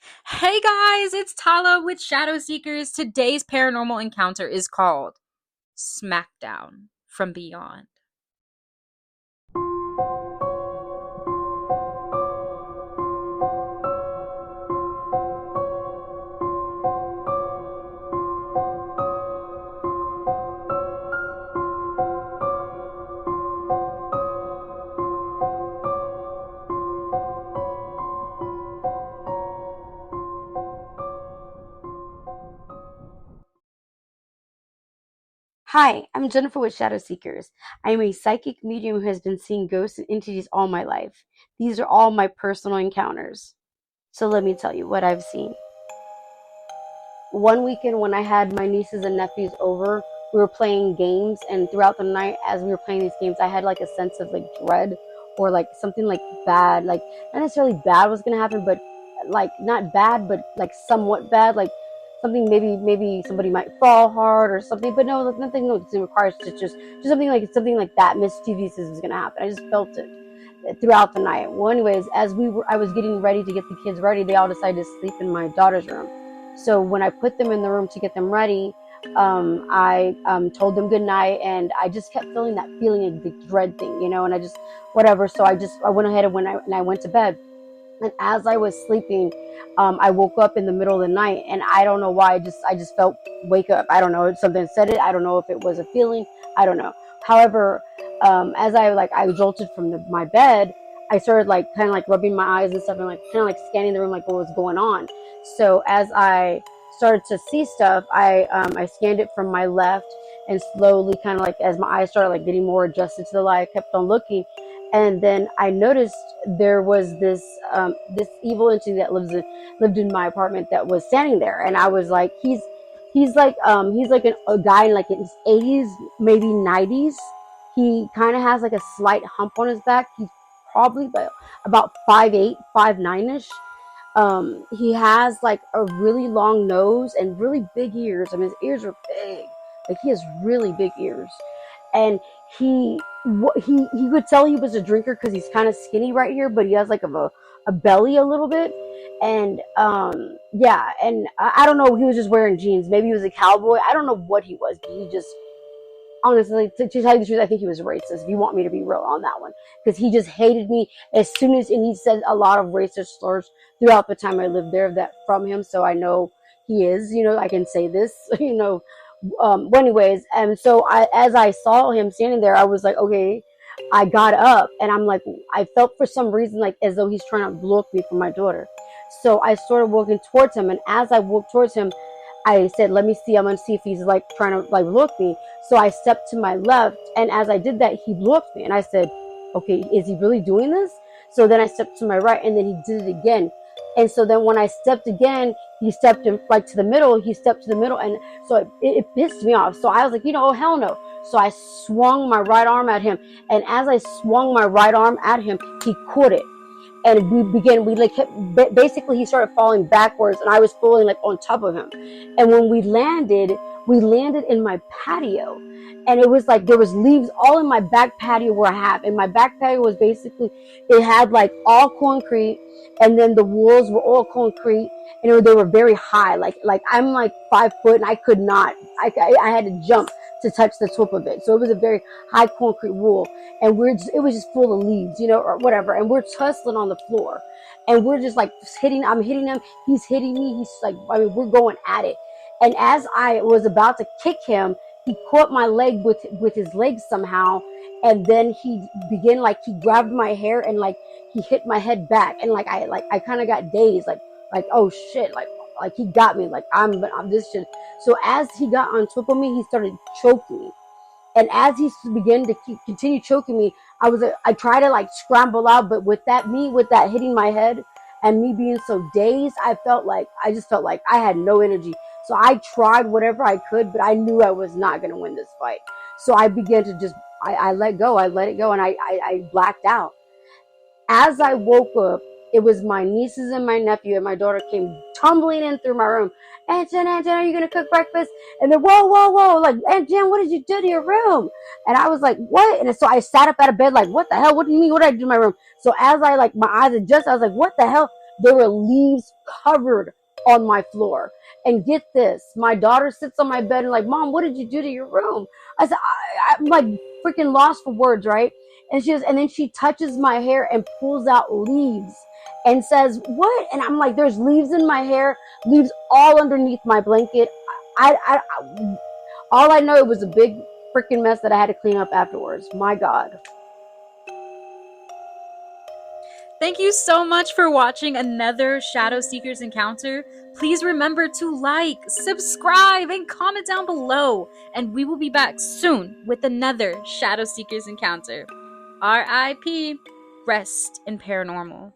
Hey guys, it's Tala with Shadow Seekers. Today's paranormal encounter is called Smackdown from Beyond. Hi, I'm Jennifer with Shadow Seekers. I am a psychic medium who has been seeing ghosts and entities all my life. These are all my personal encounters. So let me tell you what I've seen. One weekend when I had my nieces and nephews over, we were playing games, and throughout the night as we were playing these games, I had like a sense of like dread or like something like bad, like not necessarily bad was gonna happen, but like not bad, but like somewhat bad, like something maybe somebody might fall hard or something, but no, like nothing. No, it requires just something like that mischievous is gonna happen. I just felt it throughout the night. Well, anyways, I was getting ready to get the kids ready. They all decided to sleep in my daughter's room. So when I put them in the room to get them ready, I told them good night, and I just kept feeling that feeling of the dread thing, and I just whatever. So I went ahead and I went to bed. And as I was sleeping, I woke up in the middle of the night, and I don't know why. I just felt wake up. I don't know. Something said it. I don't know if it was a feeling. I don't know. However, as I jolted from my bed, I started like kind of like rubbing my eyes and stuff, and like kind of like scanning the room, like what was going on. So as I started to see stuff, I scanned it from my left, and slowly, kind of like as my eyes started like getting more adjusted to the light, I kept on looking, and then I noticed there was this evil entity that lived in my apartment that was standing there, and I was like, he's like a guy in like in his 80s, maybe 90s. He kind of has like a slight hump on his back. He's probably about 5'8", 5'9" ish. He has like a really long nose and really big ears. I mean, his ears are big. Like he has really big ears, and he he could tell he was a drinker because he's kind of skinny right here, but he has like a belly a little bit, and yeah, and I don't know. He was just wearing jeans. Maybe he was a cowboy. I don't know what he was, but he just honestly, to tell you the truth, I think he was racist. If you want me to be real on that one, because he just hated me as soon as, and he said a lot of racist slurs throughout the time I lived there. That from him, so I know he is. I can say this. Well, anyways, and so as I saw him standing there, I was like, okay. I got up, and I'm like, I felt for some reason like as though he's trying to block me from my daughter. So I started walking towards him, and as I walked towards him, I said, let me see. I'm going to see if he's like trying to like look me. So I stepped to my left. And as I did that, he looked me. And I said, okay, is he really doing this? So then I stepped to my right, and then he did it again. And so then when I stepped again, he stepped in, like to the middle. He stepped to the middle. And so it pissed me off. So I was like, oh, hell no. So I swung my right arm at him. And as I swung my right arm at him, he caught it, and we like kept, basically he started falling backwards, and I was falling like on top of him. And when we landed in my patio, and it was like there was leaves all in my back patio where I have, and my back patio was basically, it had like all concrete, and then the walls were all concrete, and they were very high, like I'm like 5 foot, and I could not, I had to jump to touch the top of it. So it was a very high concrete wall, and it was just full of leaves, or whatever. And we're tussling on the floor, and we're just like hitting. I'm hitting him. He's hitting me. He's like, I mean, we're going at it. And as I was about to kick him, he caught my leg with his leg somehow, and then he began like he grabbed my hair, and like he hit my head back, and I kind of got dazed, like oh shit, like he got me, like I'm this shit. So as he got on top of me, he started choking me, and as he began to continue choking me, I tried to like scramble out, but with that hitting my head and me being so dazed, I just felt like I had no energy. So I tried whatever I could, but I knew I was not going to win this fight. So I began to just, I let go, I let it go, and I blacked out. As I woke up, it was my nieces and my nephew and my daughter came tumbling in through my room. Aunt Jen, are you gonna cook breakfast? And they're, whoa, whoa, whoa, like, Aunt Jen, what did you do to your room? And I was like, what? And so I sat up out of bed like, what the hell? What do you mean? What did I do to my room? So as I like my eyes adjusted, I was like, what the hell? There were leaves covered on my floor. And get this, my daughter sits on my bed and like, Mom, what did you do to your room? I said, I'm like freaking lost for words, right? And then she touches my hair and pulls out leaves and says, what? And I'm like, there's leaves in my hair, leaves all underneath my blanket. All I know, it was a big freaking mess that I had to clean up afterwards. My God. Thank you so much for watching another Shadow Seekers encounter. Please remember to like, subscribe, and comment down below. And we will be back soon with another Shadow Seekers encounter. RIP. Rest in paranormal.